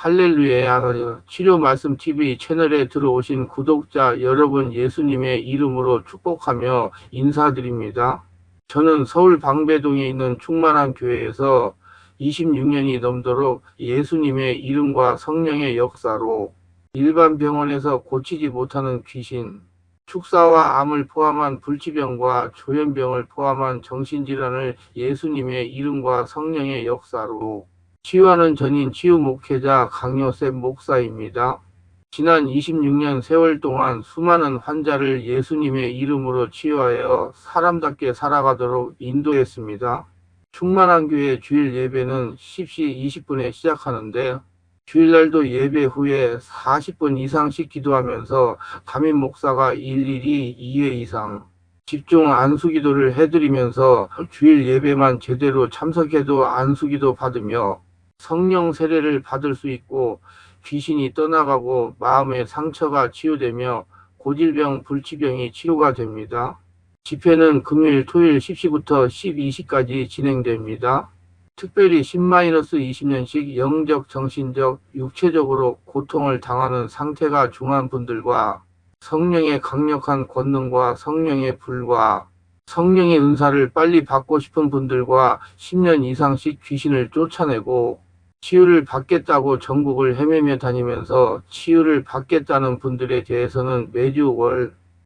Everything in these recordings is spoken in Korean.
할렐루야. 치료 말씀 TV 채널에 들어오신 구독자 여러분 예수님의 이름으로 축복하며 인사드립니다. 저는 서울 방배동에 있는 충만한 교회에서 26년이 넘도록 예수님의 이름과 성령의 역사로 일반 병원에서 고치지 못하는 귀신, 축사와 암을 포함한 불치병과 조현병을 포함한 정신질환을 예수님의 이름과 성령의 역사로 치유하는 전인 치유 목회자 강요셉 목사입니다. 지난 26년 세월 동안 수많은 환자를 예수님의 이름으로 치유하여 사람답게 살아가도록 인도했습니다. 충만한 교회 주일 예배는 10시 20분에 시작하는데 주일날도 예배 후에 40분 이상씩 기도하면서 담임 목사가 일일이 2회 이상 집중 안수기도를 해드리면서 주일 예배만 제대로 참석해도 안수기도 받으며 성령 세례를 받을 수 있고 귀신이 떠나가고 마음의 상처가 치유되며 고질병, 불치병이 치유가 됩니다. 집회는 금요일, 토요일 10시부터 12시까지 진행됩니다. 특별히 10-20년씩 영적, 정신적, 육체적으로 고통을 당하는 상태가 중한 분들과 성령의 강력한 권능과 성령의 불과 성령의 은사를 빨리 받고 싶은 분들과 10년 이상씩 귀신을 쫓아내고 치유를 받겠다고 전국을 헤매며 다니면서 치유를 받겠다는 분들에 대해서는 매주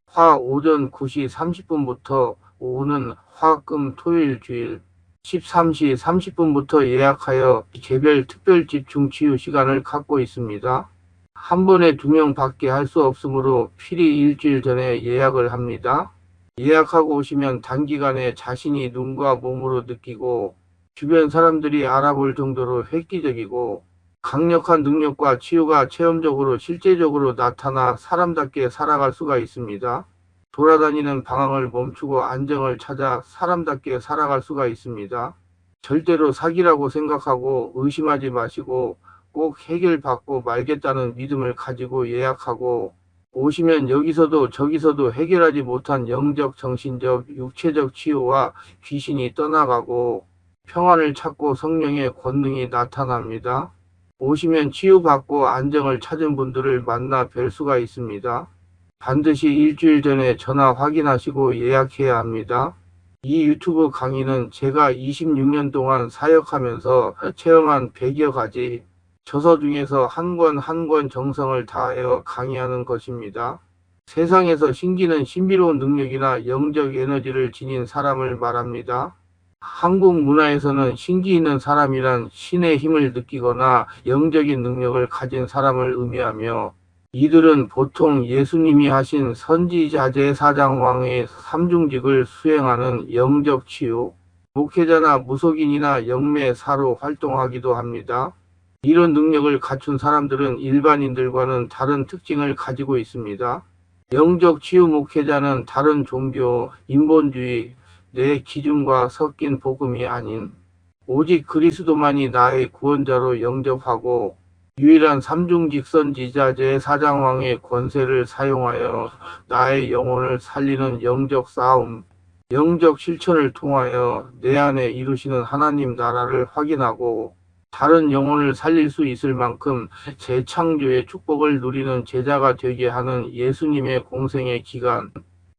화 오전 9시 30분부터 오는 화금 토요일 주일 13시 30분부터 예약하여 개별 특별 집중 치유 시간을 갖고 있습니다. 한 번에 2명 밖에 할 수 없으므로 필히 일주일 전에 예약을 합니다. 예약하고 오시면 단기간에 자신이 눈과 몸으로 느끼고 주변 사람들이 알아볼 정도로 획기적이고 강력한 능력과 치유가 체험적으로 실제적으로 나타나 사람답게 살아갈 수가 있습니다. 돌아다니는 방황을 멈추고 안정을 찾아 사람답게 살아갈 수가 있습니다. 절대로 사기라고 생각하고 의심하지 마시고 꼭 해결받고 말겠다는 믿음을 가지고 예약하고 오시면 여기서도 저기서도 해결하지 못한 영적, 정신적, 육체적 치유와 귀신이 떠나가고 평안을 찾고 성령의 권능이 나타납니다. 오시면 치유받고 안정을 찾은 분들을 만나 뵐 수가 있습니다. 반드시 일주일 전에 전화 확인하시고 예약해야 합니다. 이 유튜브 강의는 제가 26년 동안 사역하면서 체험한 100여 가지 저서 중에서 한 권 한 권 정성을 다하여 강의하는 것입니다. 세상에서 신기는 신비로운 능력이나 영적 에너지를 지닌 사람을 말합니다. 한국 문화에서는 신기 있는 사람이란 신의 힘을 느끼거나 영적인 능력을 가진 사람을 의미하며 이들은 보통 예수님이 하신 선지자 제사장왕의 삼중직을 수행하는 영적 치유, 목회자나 무속인이나 영매사로 활동하기도 합니다. 이런 능력을 갖춘 사람들은 일반인들과는 다른 특징을 가지고 있습니다. 영적 치유 목회자는 다른 종교, 인본주의, 내 기준과 섞인 복음이 아닌 오직 그리스도만이 나의 구원자로 영접하고 유일한 삼중직선지자 제사장왕의 권세를 사용하여 나의 영혼을 살리는 영적 싸움, 영적 실천을 통하여 내 안에 이루시는 하나님 나라를 확인하고 다른 영혼을 살릴 수 있을 만큼 재창조의 축복을 누리는 제자가 되게 하는 예수님의 공생의 기간,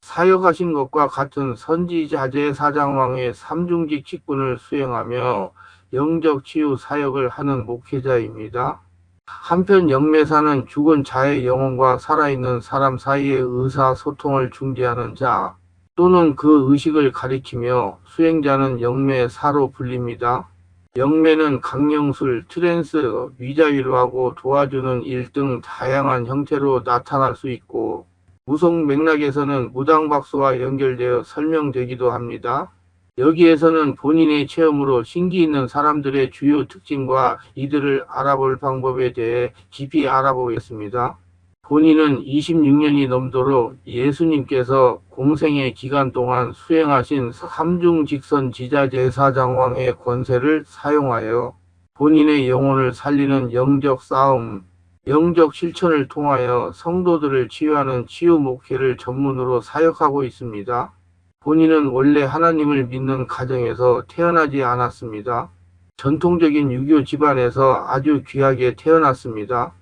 사역하신 것과 같은 선지자 제사장왕의 삼중직 직분을 수행하며 영적 치유 사역을 하는 목회자입니다. 한편 영매사는 죽은 자의 영혼과 살아있는 사람 사이의 의사소통을 중재하는 자 또는 그 의식을 가리키며 수행자는 영매사로 불립니다. 영매는 강령술, 트랜스, 위자위로하고 도와주는 일 등 다양한 형태로 나타날 수 있고 무속 맥락에서는 무당박수와 연결되어 설명되기도 합니다. 여기에서는 본인의 체험으로 신기 있는 사람들의 주요 특징과 이들을 알아볼 방법에 대해 깊이 알아보겠습니다. 본인은 26년이 넘도록 예수님께서 공생의 기간 동안 수행하신 삼중직선 지자제사장왕의 권세를 사용하여 본인의 영혼을 살리는 영적 싸움, 영적 실천을 통하여 성도들을 치유하는 치유 목회를 전문으로 사역하고 있습니다. 본인은 원래 하나님을 믿는 가정에서 태어나지 않았습니다. 전통적인 유교 집안에서 아주 귀하게 태어났습니다.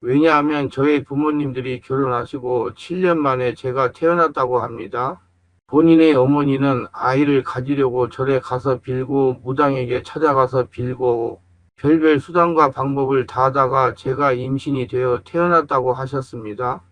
왜냐하면 저희 부모님들이 결혼하시고 7년 만에 제가 태어났다고 합니다. 본인의 어머니는 아이를 가지려고 절에 가서 빌고 무당에게 찾아가서 빌고 별별 수단과 방법을 다하다가 제가 임신이 되어 태어났다고 하셨습니다.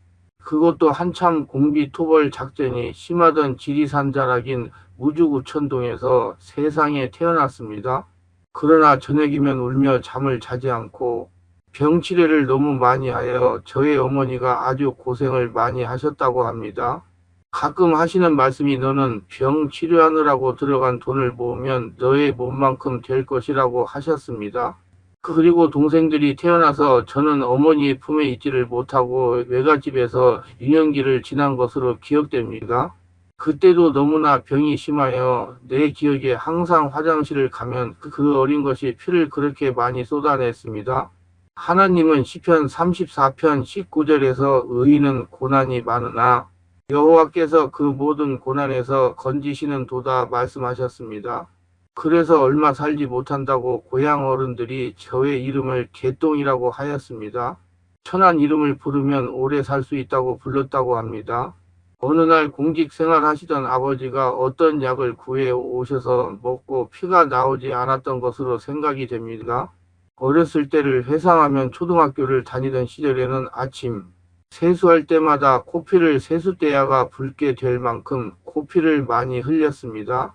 그것도 한참 공비토벌 작전이 심하던 지리산 자락인 무주구천동에서 세상에 태어났습니다. 그러나 저녁이면 울며 잠을 자지 않고 병치레를 너무 많이 하여 저희 어머니가 아주 고생을 많이 하셨다고 합니다. 가끔 하시는 말씀이 너는 병 치료하느라고 들어간 돈을 모으면 너의 몸만큼 될 것이라고 하셨습니다. 그리고 동생들이 태어나서 저는 어머니의 품에 있지를 못하고 외갓집에서 유년기를 지난 것으로 기억됩니다. 그때도 너무나 병이 심하여 내 기억에 항상 화장실을 가면 그 어린 것이 피를 그렇게 많이 쏟아냈습니다. 하나님은 시편 34편 19절에서 의인은 고난이 많으나 여호와께서 그 모든 고난에서 건지시는 도다 말씀하셨습니다. 그래서 얼마 살지 못한다고 고향 어른들이 저의 이름을 개똥이라고 하였습니다. 천한 이름을 부르면 오래 살 수 있다고 불렀다고 합니다. 어느 날 공직 생활하시던 아버지가 어떤 약을 구해 오셔서 먹고 피가 나오지 않았던 것으로 생각이 됩니다. 어렸을 때를 회상하면 초등학교를 다니던 시절에는 아침 세수할 때마다 코피를 세숫대야가 붉게 될 만큼 코피를 많이 흘렸습니다.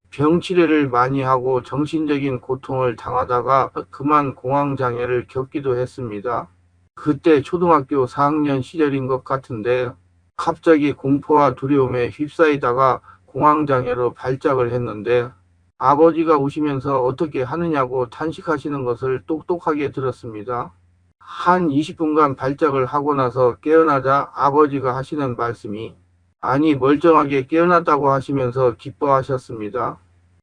병치레를 많이 하고 정신적인 고통을 당하다가 그만 공황장애를 겪기도 했습니다. 그때 초등학교 4학년 시절인 것 같은데 갑자기 공포와 두려움에 휩싸이다가 공황장애로 발작을 했는데 아버지가 우시면서 어떻게 하느냐고 탄식하시는 것을 똑똑하게 들었습니다. 한 20분간 발작을 하고 나서 깨어나자 아버지가 하시는 말씀이 아니 멀쩡하게 깨어났다고 하시면서 기뻐하셨습니다.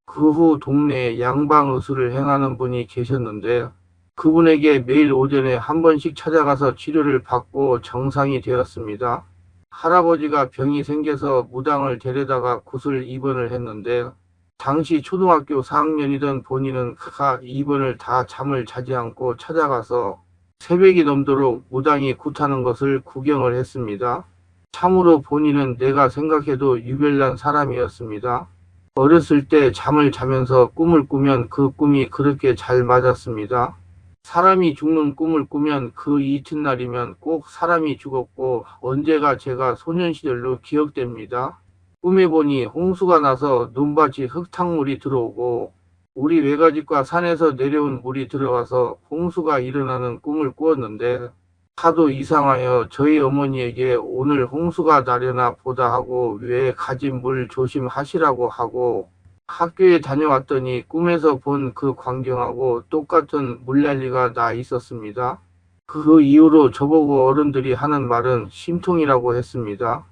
그 후 동네에 양방의술을 행하는 분이 계셨는데 그분에게 매일 오전에 한 번씩 찾아가서 치료를 받고 정상이 되었습니다. 할아버지가 병이 생겨서 무당을 데려다가 굿을 입원을 했는데 당시 초등학교 4학년이던 본인은 입원을 다 잠을 자지 않고 찾아가서 새벽이 넘도록 무당이 굿하는 것을 구경을 했습니다. 참으로 본인은 내가 생각해도 유별난 사람이었습니다. 어렸을 때 잠을 자면서 꿈을 꾸면 그 꿈이 그렇게 잘 맞았습니다. 사람이 죽는 꿈을 꾸면 그 이튿날이면 꼭 사람이 죽었고 언제가 제가 소년 시절로 기억됩니다. 꿈에 보니 홍수가 나서 눈밭이 흙탕물이 들어오고 우리 외갓집과 산에서 내려온 물이 들어가서 홍수가 일어나는 꿈을 꾸었는데 하도 이상하여 저희 어머니에게 오늘 홍수가 나려나 보다 하고 왜 가진 물 조심하시라고 하고 학교에 다녀왔더니 꿈에서 본 그 광경하고 똑같은 물난리가 나 있었습니다. 그 이후로 저보고 어른들이 하는 말은 심통이라고 했습니다.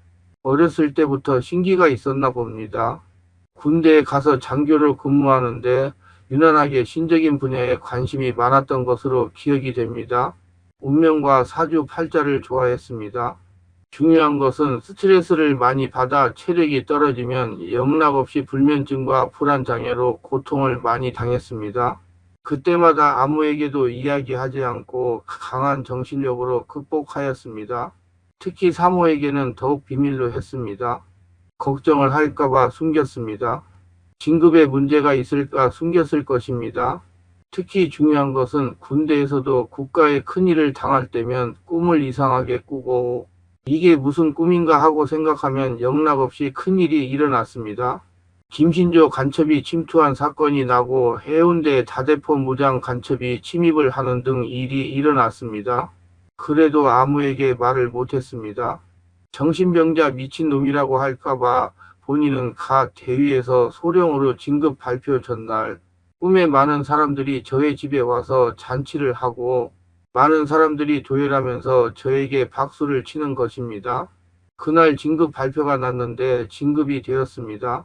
어렸을 때부터 신기가 있었나 봅니다. 군대에 가서 장교로 근무하는데 유난하게 신적인 분야에 관심이 많았던 것으로 기억이 됩니다. 운명과 사주팔자를 좋아했습니다. 중요한 것은 스트레스를 많이 받아 체력이 떨어지면 영락없이 불면증과 불안장애로 고통을 많이 당했습니다. 그때마다 아무에게도 이야기하지 않고 강한 정신력으로 극복하였습니다. 특히 사모에게는 더욱 비밀로 했습니다. 걱정을 할까봐 숨겼습니다. 진급에 문제가 있을까 숨겼을 것입니다. 특히 중요한 것은 군대에서도 국가의 큰일을 당할 때면 꿈을 이상하게 꾸고 이게 무슨 꿈인가 하고 생각하면 영락없이 큰일이 일어났습니다. 김신조 간첩이 침투한 사건이 나고 해운대 다대포 무장 간첩이 침입을 하는 등 일이 일어났습니다. 그래도 아무에게 말을 못했습니다. 정신병자 미친놈이라고 할까봐 본인은 가 대위에서 소령으로 진급 발표 전날 꿈에 많은 사람들이 저의 집에 와서 잔치를 하고 많은 사람들이 도열하면서 저에게 박수를 치는 것입니다. 그날 진급 발표가 났는데 진급이 되었습니다.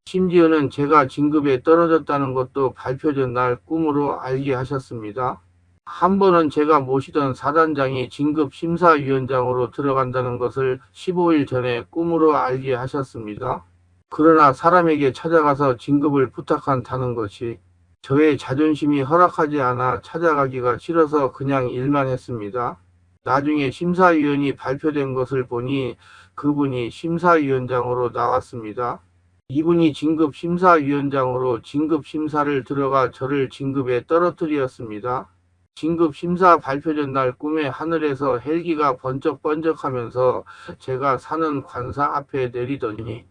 심지어는 제가 진급에 떨어졌다는 것도 발표 전날 꿈으로 알게 하셨습니다. 한 번은 제가 모시던 사단장이 진급 심사위원장으로 들어간다는 것을 15일 전에 꿈으로 알게 하셨습니다. 그러나 사람에게 찾아가서 진급을 부탁한다는 것이 저의 자존심이 허락하지 않아 찾아가기가 싫어서 그냥 일만 했습니다. 나중에 심사위원이 발표된 것을 보니 그분이 심사위원장으로 나왔습니다. 이분이 진급심사위원장으로 진급심사를 들어가 저를 진급에 떨어뜨렸습니다. 진급심사 발표 전날 꿈에 하늘에서 헬기가 번쩍번쩍하면서 제가 사는 관사 앞에 내리더니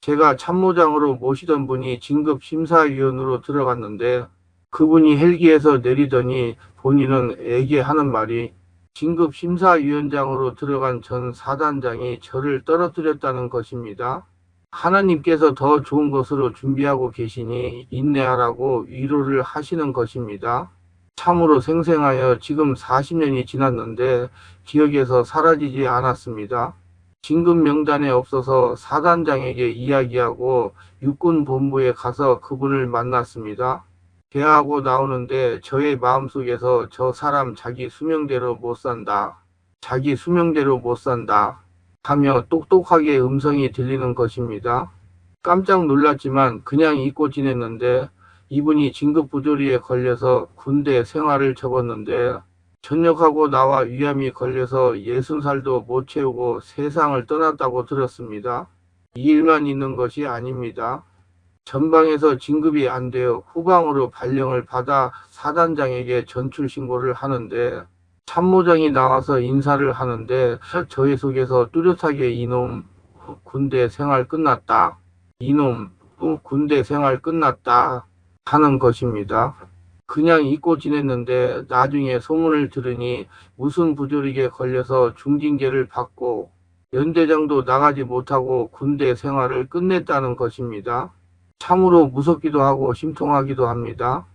제가 참모장으로 모시던 분이 진급심사위원으로 들어갔는데 그분이 헬기에서 내리더니 본인은 애계하는 말이 진급심사위원장으로 들어간 전 사단장이 저를 떨어뜨렸다는 것입니다. 하나님께서 더 좋은 것으로 준비하고 계시니 인내하라고 위로를 하시는 것입니다. 참으로 생생하여 지금 40년이 지났는데 기억에서 사라지지 않았습니다. 진급 명단에 없어서 사단장에게 이야기하고 육군본부에 가서 그분을 만났습니다. 대화하고 나오는데 저의 마음속에서 저 사람 자기 수명대로 못 산다. 자기 수명대로 못 산다. 하며 똑똑하게 음성이 들리는 것입니다. 깜짝 놀랐지만 그냥 잊고 지냈는데 이분이 진급 부조리에 걸려서 군대 생활을 접었는데 전역하고 나와 위암이 걸려서 60살도 못 채우고 세상을 떠났다고 들었습니다. 이 일만 있는 것이 아닙니다. 전방에서 진급이 안 되어 후방으로 발령을 받아 사단장에게 전출 신고를 하는데 참모장이 나와서 인사를 하는데 저의 속에서 뚜렷하게 이놈 군대 생활 끝났다. 이놈 군대 생활 끝났다 하는 것입니다. 그냥 잊고 지냈는데 나중에 소문을 들으니 무슨 부조리에 걸려서 중징계를 받고 연대장도 나가지 못하고 군대 생활을 끝냈다는 것입니다. 참으로 무섭기도 하고 심통하기도 합니다.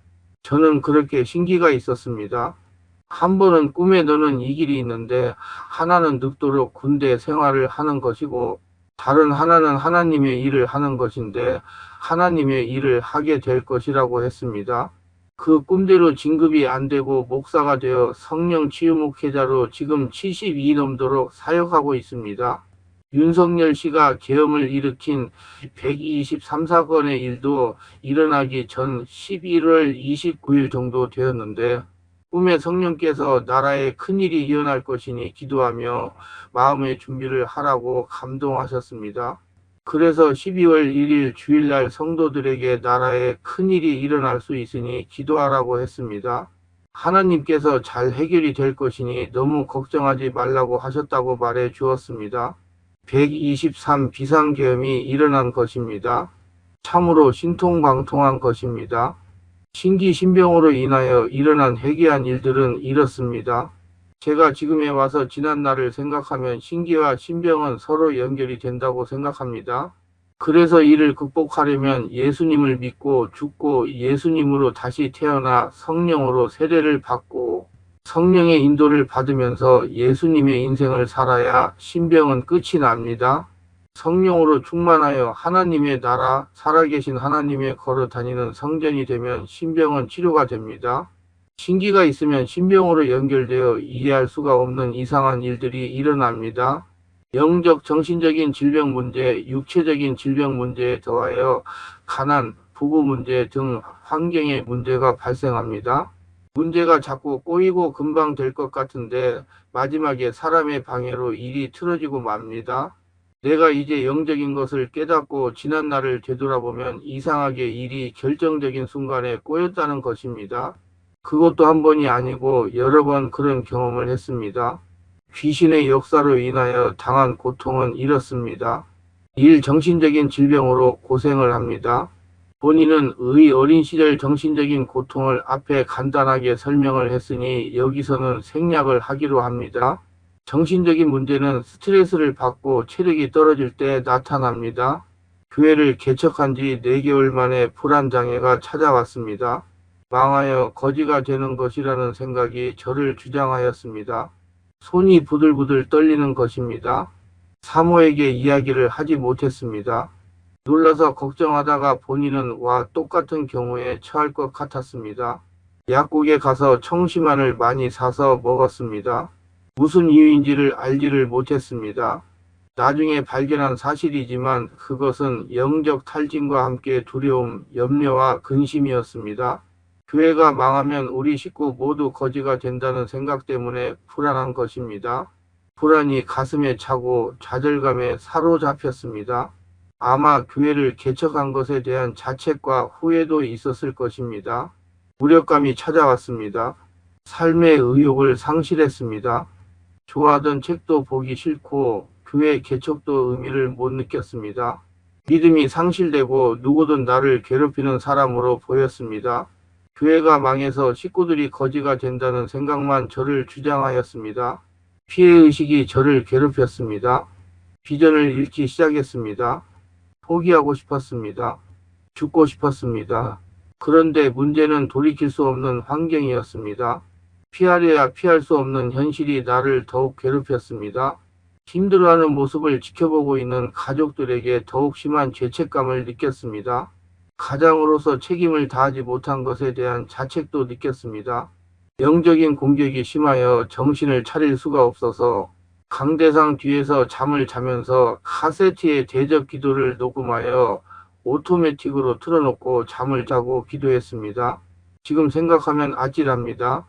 저는 그렇게 신기가 있었습니다. 한 번은 꿈에 너는 이 길이 있는데 하나는 늙도록 군대 생활을 하는 것이고 다른 하나는 하나님의 일을 하는 것인데 하나님의 일을 하게 될 것이라고 했습니다. 그 꿈대로 진급이 안 되고 목사가 되어 성령 치유 목회자로 지금 72 넘도록 사역하고 있습니다. 윤석열 씨가 계엄을 일으킨 123사건의 일도 일어나기 전 11월 29일 정도 되었는데 꿈에 성령께서 나라에 큰일이 일어날 것이니 기도하며 마음의 준비를 하라고 감동하셨습니다. 그래서 12월 1일 주일날 성도들에게 나라에 큰일이 일어날 수 있으니 기도하라고 했습니다. 하나님께서 잘 해결이 될 것이니 너무 걱정하지 말라고 하셨다고 말해 주었습니다. 123 비상계엄이 일어난 것입니다. 참으로 신통방통한 것입니다. 신기신병으로 인하여 일어난 해괴한 일들은 이렇습니다. 제가 지금에 와서 지난 날을 생각하면 신기와 신병은 서로 연결이 된다고 생각합니다. 그래서 이를 극복하려면 예수님을 믿고 죽고 예수님으로 다시 태어나 성령으로 세례를 받고 성령의 인도를 받으면서 예수님의 인생을 살아야 신병은 끝이 납니다. 성령으로 충만하여 하나님의 나라, 살아계신 하나님의 걸어 다니는 성전이 되면 신병은 치료가 됩니다. 신기가 있으면 신병으로 연결되어 이해할 수가 없는 이상한 일들이 일어납니다. 영적, 정신적인 질병 문제, 육체적인 질병 문제에 더하여 가난, 부부 문제 등 환경의 문제가 발생합니다. 문제가 자꾸 꼬이고 금방 될 것 같은데 마지막에 사람의 방해로 일이 틀어지고 맙니다. 내가 이제 영적인 것을 깨닫고 지난 날을 되돌아보면 이상하게 일이 결정적인 순간에 꼬였다는 것입니다. 그것도 한 번이 아니고 여러 번 그런 경험을 했습니다. 귀신의 역사로 인하여 당한 고통은 이렇습니다. 정신적인 질병으로 고생을 합니다. 본인은 어린 시절 정신적인 고통을 앞에 간단하게 설명을 했으니 여기서는 생략을 하기로 합니다. 정신적인 문제는 스트레스를 받고 체력이 떨어질 때 나타납니다. 교회를 개척한 지 4개월 만에 불안장애가 찾아왔습니다. 망하여 거지가 되는 것이라는 생각이 저를 주장하였습니다. 손이 부들부들 떨리는 것입니다. 사모에게 이야기를 하지 못했습니다. 놀라서 걱정하다가 본인은 와 똑같은 경우에 처할 것 같았습니다. 약국에 가서 청심환을 많이 사서 먹었습니다. 무슨 이유인지를 알지를 못했습니다. 나중에 발견한 사실이지만 그것은 영적 탈진과 함께 두려움, 염려와 근심이었습니다. 교회가 망하면 우리 식구 모두 거지가 된다는 생각 때문에 불안한 것입니다. 불안이 가슴에 차고 좌절감에 사로잡혔습니다. 아마 교회를 개척한 것에 대한 자책과 후회도 있었을 것입니다. 무력감이 찾아왔습니다. 삶의 의욕을 상실했습니다. 좋아하던 책도 보기 싫고 교회 개척도 의미를 못 느꼈습니다. 믿음이 상실되고 누구든 나를 괴롭히는 사람으로 보였습니다. 교회가 망해서 식구들이 거지가 된다는 생각만 저를 주장하였습니다. 피해의식이 저를 괴롭혔습니다. 비전을 잃기 시작했습니다. 포기하고 싶었습니다. 죽고 싶었습니다. 그런데 문제는 돌이킬 수 없는 환경이었습니다. 피하려야 피할 수 없는 현실이 나를 더욱 괴롭혔습니다. 힘들어하는 모습을 지켜보고 있는 가족들에게 더욱 심한 죄책감을 느꼈습니다. 가장으로서 책임을 다하지 못한 것에 대한 자책도 느꼈습니다. 영적인 공격이 심하여 정신을 차릴 수가 없어서 강대상 뒤에서 잠을 자면서 카세트에 대접 기도를 녹음하여 오토매틱으로 틀어놓고 잠을 자고 기도했습니다. 지금 생각하면 아찔합니다.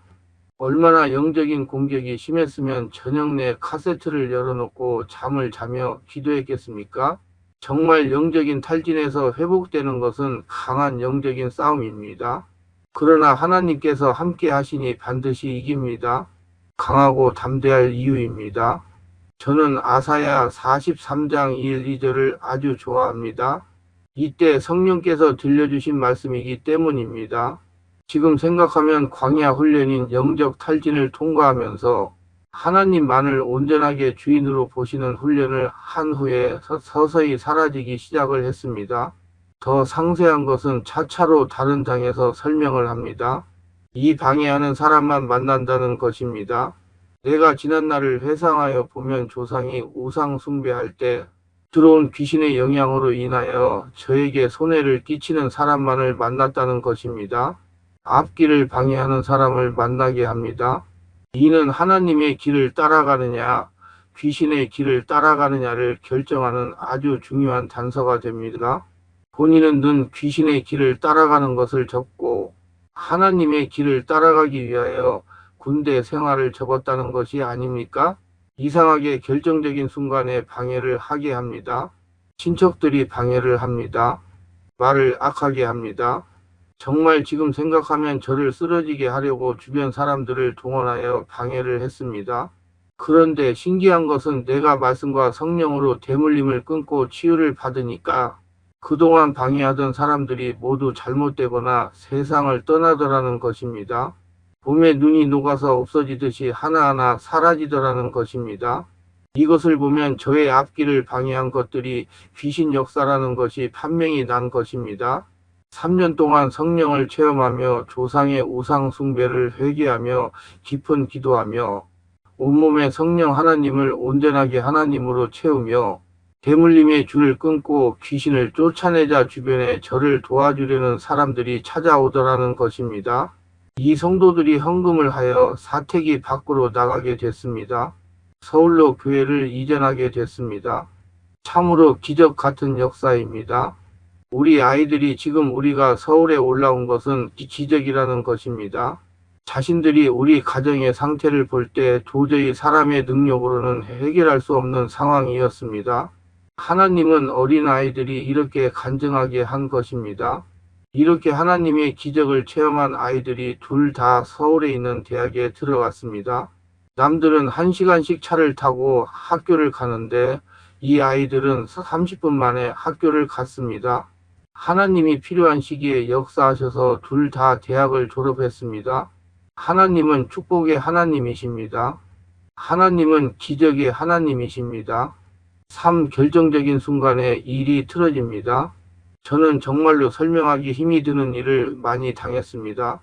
얼마나 영적인 공격이 심했으면 저녁 내 카세트를 열어놓고 잠을 자며 기도했겠습니까? 정말 영적인 탈진에서 회복되는 것은 강한 영적인 싸움입니다. 그러나 하나님께서 함께 하시니 반드시 이깁니다. 강하고 담대할 이유입니다. 저는 아사야 43장 1, 2절을 아주 좋아합니다. 이때 성령께서 들려주신 말씀이기 때문입니다. 지금 생각하면 광야 훈련인 영적 탈진을 통과하면서 하나님만을 온전하게 주인으로 보시는 훈련을 한 후에 서서히 사라지기 시작을 했습니다. 더 상세한 것은 차차로 다른 장에서 설명을 합니다. 이 방해하는 사람만 만난다는 것입니다. 내가 지난날을 회상하여 보면 조상이 우상 숭배할 때 들어온 귀신의 영향으로 인하여 저에게 손해를 끼치는 사람만을 만났다는 것입니다. 앞길을 방해하는 사람을 만나게 합니다. 이는 하나님의 길을 따라가느냐 귀신의 길을 따라가느냐를 결정하는 아주 중요한 단서가 됩니다. 본인은 늘 귀신의 길을 따라가는 것을 접고 하나님의 길을 따라가기 위하여 군대 생활을 접었다는 것이 아닙니까? 이상하게 결정적인 순간에 방해를 하게 합니다. 친척들이 방해를 합니다. 말을 악하게 합니다. 정말 지금 생각하면 저를 쓰러지게 하려고 주변 사람들을 동원하여 방해를 했습니다. 그런데 신기한 것은 내가 말씀과 성령으로 대물림을 끊고 치유를 받으니까 그동안 방해하던 사람들이 모두 잘못되거나 세상을 떠나더라는 것입니다. 봄에 눈이 녹아서 없어지듯이 하나하나 사라지더라는 것입니다. 이것을 보면 저의 앞길을 방해한 것들이 귀신 역사라는 것이 판명이 난 것입니다. 3년 동안 성령을 체험하며 조상의 우상 숭배를 회개하며 깊은 기도하며 온몸에 성령 하나님을 온전하게 하나님으로 채우며 대물림의 줄을 끊고 귀신을 쫓아내자 주변에 저를 도와주려는 사람들이 찾아오더라는 것입니다. 이 성도들이 헌금을 하여 사택이 밖으로 나가게 됐습니다. 서울로 교회를 이전하게 됐습니다. 참으로 기적 같은 역사입니다. 우리 아이들이 지금 우리가 서울에 올라온 것은 기적이라는 것입니다. 자신들이 우리 가정의 상태를 볼 때 도저히 사람의 능력으로는 해결할 수 없는 상황이었습니다. 하나님은 어린아이들이 이렇게 간증하게 한 것입니다. 이렇게 하나님의 기적을 체험한 아이들이 둘 다 서울에 있는 대학에 들어갔습니다. 남들은 1시간씩 차를 타고 학교를 가는데 이 아이들은 30분 만에 학교를 갔습니다. 하나님이 필요한 시기에 역사하셔서 둘 다 대학을 졸업했습니다. 하나님은 축복의 하나님이십니다. 하나님은 기적의 하나님이십니다. 삶 결정적인 순간에 일이 틀어집니다. 저는 정말로 설명하기 힘이 드는 일을 많이 당했습니다.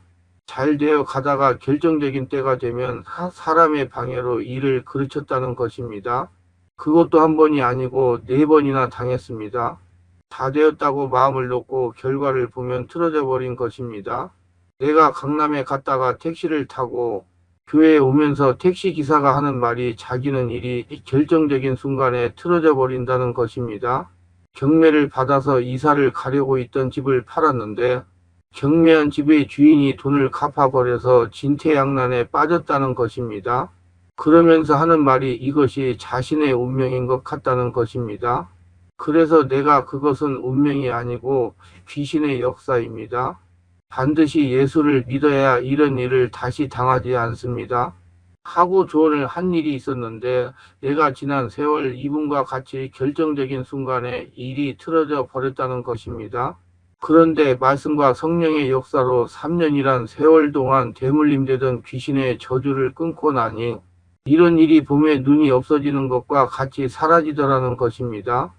잘 되어 가다가 결정적인 때가 되면 사람의 방해로 일을 그르쳤다는 것입니다. 그것도 한 번이 아니고 4번이나 당했습니다. 다 되었다고 마음을 놓고 결과를 보면 틀어져 버린 것입니다. 내가 강남에 갔다가 택시를 타고 교회에 오면서 택시 기사가 하는 말이 자기는 일이 결정적인 순간에 틀어져 버린다는 것입니다. 경매를 받아서 이사를 가려고 있던 집을 팔았는데 경매한 집의 주인이 돈을 갚아버려서 진퇴양난에 빠졌다는 것입니다. 그러면서 하는 말이 이것이 자신의 운명인 것 같다는 것입니다. 그래서 내가 그것은 운명이 아니고 귀신의 역사입니다. 반드시 예수를 믿어야 이런 일을 다시 당하지 않습니다. 하고 조언을 한 일이 있었는데 내가 지난 세월 이분과 같이 결정적인 순간에 일이 틀어져 버렸다는 것입니다. 그런데 말씀과 성령의 역사로 3년이란 세월 동안 대물림되던 귀신의 저주를 끊고 나니 이런 일이 봄에 눈이 없어지는 것과 같이 사라지더라는 것입니다.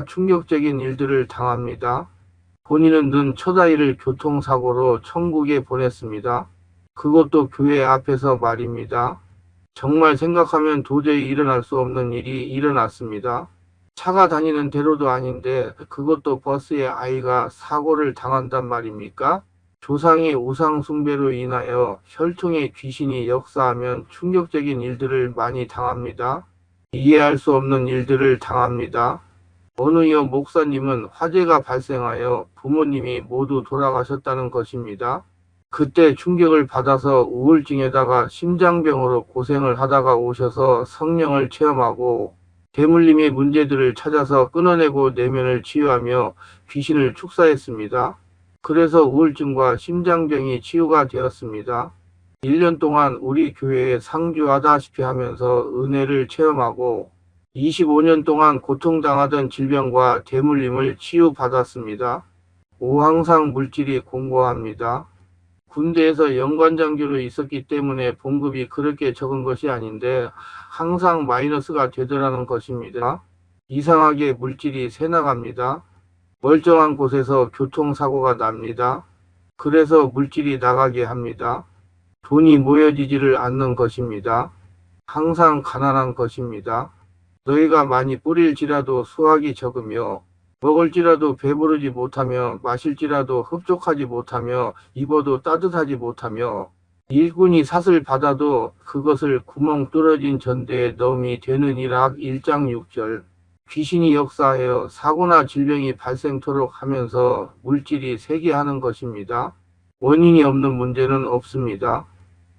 충격적인 일들을 당합니다. 본인은 는 초다이를 교통사고로 천국에 보냈습니다. 그것도 교회 앞에서 말입니다. 정말 생각하면 도저히 일어날 수 없는 일이 일어났습니다. 차가 다니는 대로도 아닌데 그것도 버스에 아이가 사고를 당한단 말입니까? 조상의 우상 숭배로 인하여 혈통의 귀신이 역사하면 충격적인 일들을 많이 당합니다. 이해할 수 없는 일들을 당합니다. 어느 여 목사님은 화재가 발생하여 부모님이 모두 돌아가셨다는 것입니다. 그때 충격을 받아서 우울증에다가 심장병으로 고생을 하다가 오셔서 성령을 체험하고 대물림의 문제들을 찾아서 끊어내고 내면을 치유하며 귀신을 축사했습니다. 그래서 우울증과 심장병이 치유가 되었습니다. 1년 동안 우리 교회에 상주하다시피 하면서 은혜를 체험하고 25년 동안 고통당하던 질병과 대물림을 치유받았습니다. 항상 물질이 공고합니다. 군대에서 연관장교로 있었기 때문에 봉급이 그렇게 적은 것이 아닌데 항상 마이너스가 되더라는 것입니다. 이상하게 물질이 새나갑니다. 멀쩡한 곳에서 교통사고가 납니다. 그래서 물질이 나가게 합니다. 돈이 모여지지를 않는 것입니다. 항상 가난한 것입니다. 너희가 많이 뿌릴지라도 수확이 적으며 먹을지라도 배부르지 못하며 마실지라도 흡족하지 못하며 입어도 따뜻하지 못하며 일꾼이 삿을 받아도 그것을 구멍 뚫어진 전대에 넣음이 되느니라. 1장 6절. 귀신이 역사하여 사고나 질병이 발생토록 하면서 물질이 새게 하는 것입니다. 원인이 없는 문제는 없습니다.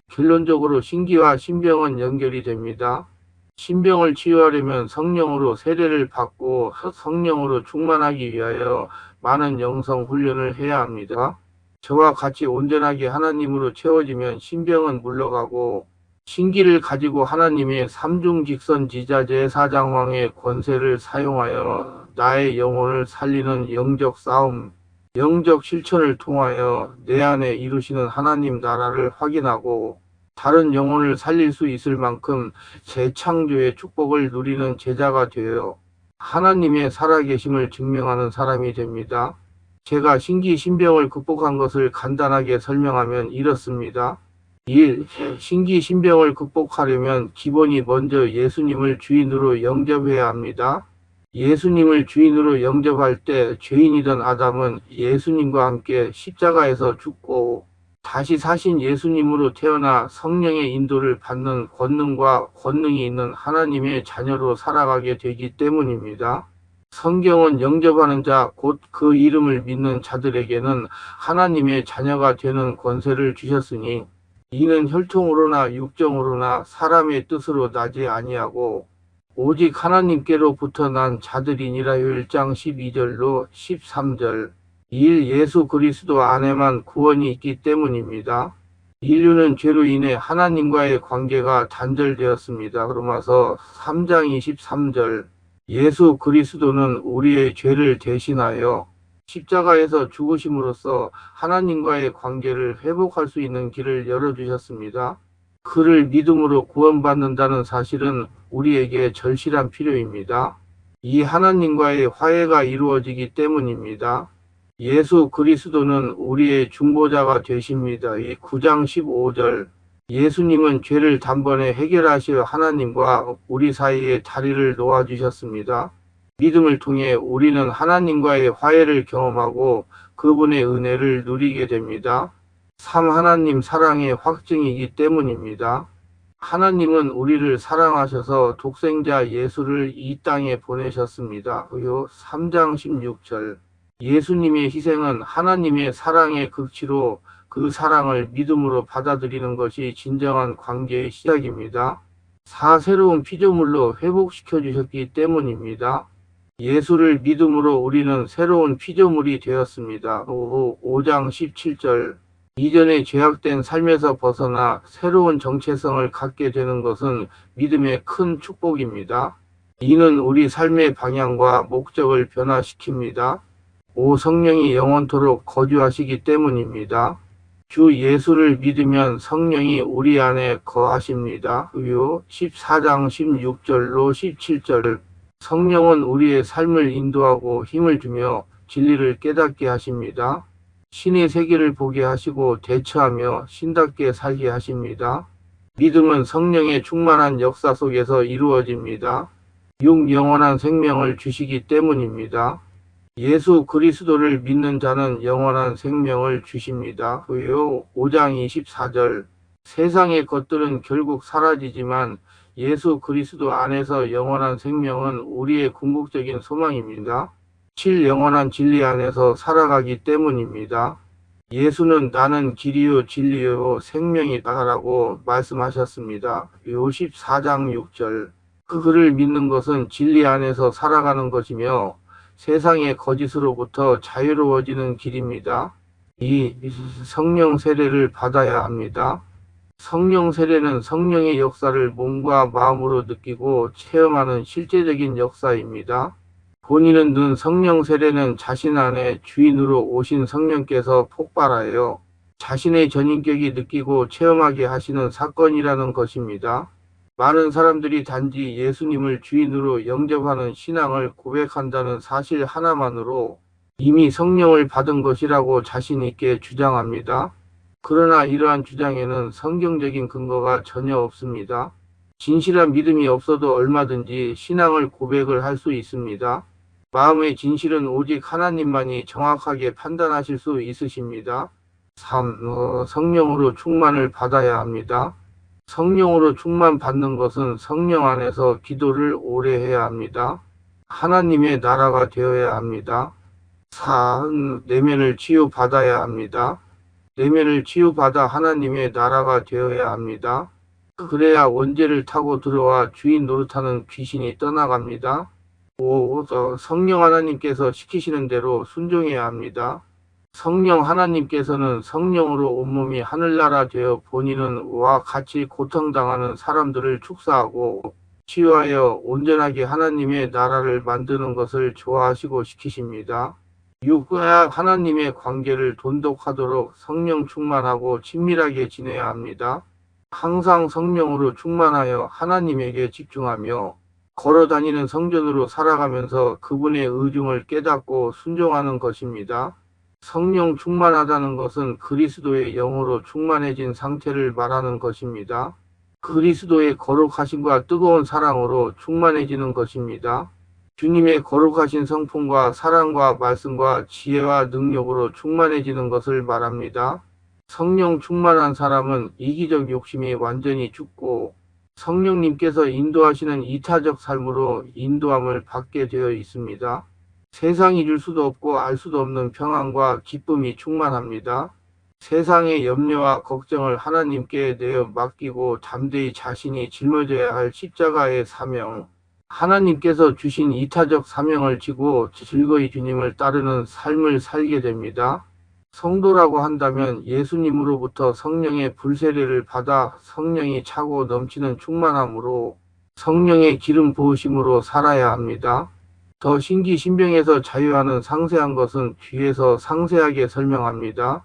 결론적으로 신기와 신병은 연결이 됩니다. 신병을 치유하려면 성령으로 세례를 받고 성령으로 충만하기 위하여 많은 영성 훈련을 해야 합니다. 저와 같이 온전하게 하나님으로 채워지면 신병은 물러가고 신기를 가지고 하나님의 삼중직선지자 제사장왕의 권세를 사용하여 나의 영혼을 살리는 영적 싸움, 영적 실천을 통하여 내 안에 이루시는 하나님 나라를 확인하고 다른 영혼을 살릴 수 있을 만큼 재창조의 축복을 누리는 제자가 되어 하나님의 살아계심을 증명하는 사람이 됩니다. 제가 신기신병을 극복한 것을 간단하게 설명하면 이렇습니다. 1. 신기신병을 극복하려면 기본이 먼저 예수님을 주인으로 영접해야 합니다. 예수님을 주인으로 영접할 때 죄인이던 아담은 예수님과 함께 십자가에서 죽고 다시 사신 예수님으로 태어나 성령의 인도를 받는 권능과 권능이 있는 하나님의 자녀로 살아가게 되기 때문입니다. 성경은 영접하는 자, 곧 그 이름을 믿는 자들에게는 하나님의 자녀가 되는 권세를 주셨으니 이는 혈통으로나 육정으로나 사람의 뜻으로 나지 아니하고 오직 하나님께로부터 난 자들이니라. 1장 12절로 13절. 1. 예수 그리스도 안에만 구원이 있기 때문입니다. 인류는 죄로 인해 하나님과의 관계가 단절되었습니다. 로마서 3장 23절. 예수 그리스도는 우리의 죄를 대신하여 십자가에서 죽으심으로써 하나님과의 관계를 회복할 수 있는 길을 열어주셨습니다. 그를 믿음으로 구원받는다는 사실은 우리에게 절실한 필요입니다. 이 하나님과의 화해가 이루어지기 때문입니다. 예수 그리스도는 우리의 중보자가 되십니다. 9장 15절. 예수님은 죄를 단번에 해결하시어 하나님과 우리 사이에 다리를 놓아주셨습니다. 믿음을 통해 우리는 하나님과의 화해를 경험하고 그분의 은혜를 누리게 됩니다. 3. 하나님 사랑의 확증이기 때문입니다. 하나님은 우리를 사랑하셔서 독생자 예수를 이 땅에 보내셨습니다. 3장 16절. 예수님의 희생은 하나님의 사랑의 극치로 그 사랑을 믿음으로 받아들이는 것이 진정한 관계의 시작입니다. 새로운 피조물로 회복시켜 주셨기 때문입니다. 예수를 믿음으로 우리는 새로운 피조물이 되었습니다. 5장 17절. 이전에 죄악된 삶에서 벗어나 새로운 정체성을 갖게 되는 것은 믿음의 큰 축복입니다. 이는 우리 삶의 방향과 목적을 변화시킵니다. 성령이 영원토록 거주하시기 때문입니다. 주 예수를 믿으면 성령이 우리 안에 거하십니다. 14장 16절로 17절. 성령은 우리의 삶을 인도하고 힘을 주며 진리를 깨닫게 하십니다. 신의 세계를 보게 하시고 대처하며 신답게 살게 하십니다. 믿음은 성령의 충만한 역사 속에서 이루어집니다. 영원한 생명을 주시기 때문입니다. 예수 그리스도를 믿는 자는 영원한 생명을 주십니다. 5장 24절. 세상의 것들은 결국 사라지지만 예수 그리스도 안에서 영원한 생명은 우리의 궁극적인 소망입니다. 영원한 진리 안에서 살아가기 때문입니다. 예수는 나는 길이요 진리요 생명이다라고 말씀하셨습니다. 14장 6절. 그를 믿는 것은 진리 안에서 살아가는 것이며 세상의 거짓으로부터 자유로워지는 길입니다. 성령 세례를 받아야 합니다. 성령 세례는 성령의 역사를 몸과 마음으로 느끼고 체험하는 실제적인 역사입니다. 본인은 는 성령 세례는 자신 안에 주인으로 오신 성령께서 폭발하여 자신의 전인격이 느끼고 체험하게 하시는 사건이라는 것입니다. 많은 사람들이 단지 예수님을 주인으로 영접하는 신앙을 고백한다는 사실 하나만으로 이미 성령을 받은 것이라고 자신 있게 주장합니다. 그러나 이러한 주장에는 성경적인 근거가 전혀 없습니다. 진실한 믿음이 없어도 얼마든지 신앙을 고백을 할 수 있습니다. 마음의 진실은 오직 하나님만이 정확하게 판단하실 수 있으십니다. 3. 성령으로 충만을 받아야 합니다. 성령으로 충만받는 것은 성령 안에서 기도를 오래 해야 합니다. 하나님의 나라가 되어야 합니다. 4. 내면을 치유받아야 합니다. 내면을 치유받아 하나님의 나라가 되어야 합니다. 그래야 원죄를 타고 들어와 주인 노릇하는 귀신이 떠나갑니다. 5. 성령 하나님께서 시키시는 대로 순종해야 합니다. 성령 하나님께서는 성령으로 온몸이 하늘나라 되어 본인은 와 같이 고통당하는 사람들을 축사하고 치유하여 온전하게 하나님의 나라를 만드는 것을 좋아하시고 시키십니다. 6. 하나님의 관계를 돈독하도록 성령 충만하고 친밀하게 지내야 합니다. 항상 성령으로 충만하여 하나님에게 집중하며 걸어다니는 성전으로 살아가면서 그분의 의중을 깨닫고 순종하는 것입니다. 성령 충만하다는 것은 그리스도의 영으로 충만해진 상태를 말하는 것입니다. 그리스도의 거룩하심과 뜨거운 사랑으로 충만해지는 것입니다. 주님의 거룩하신 성품과 사랑과 말씀과 지혜와 능력으로 충만해지는 것을 말합니다. 성령 충만한 사람은 이기적 욕심이 완전히 죽고 성령님께서 인도하시는 이타적 삶으로 인도함을 받게 되어 있습니다. 세상이 줄 수도 없고 알 수도 없는 평안과 기쁨이 충만합니다. 세상의 염려와 걱정을 하나님께 내어 맡기고 담대히 자신이 짊어져야 할 십자가의 사명, 하나님께서 주신 이타적 사명을 지고 즐거이 주님을 따르는 삶을 살게 됩니다. 성도라고 한다면 예수님으로부터 성령의 불세례를 받아 성령이 차고 넘치는 충만함으로 성령의 기름 부으심으로 살아야 합니다. 더 신기신병에서 자유하는 상세한 것은 뒤에서 상세하게 설명합니다.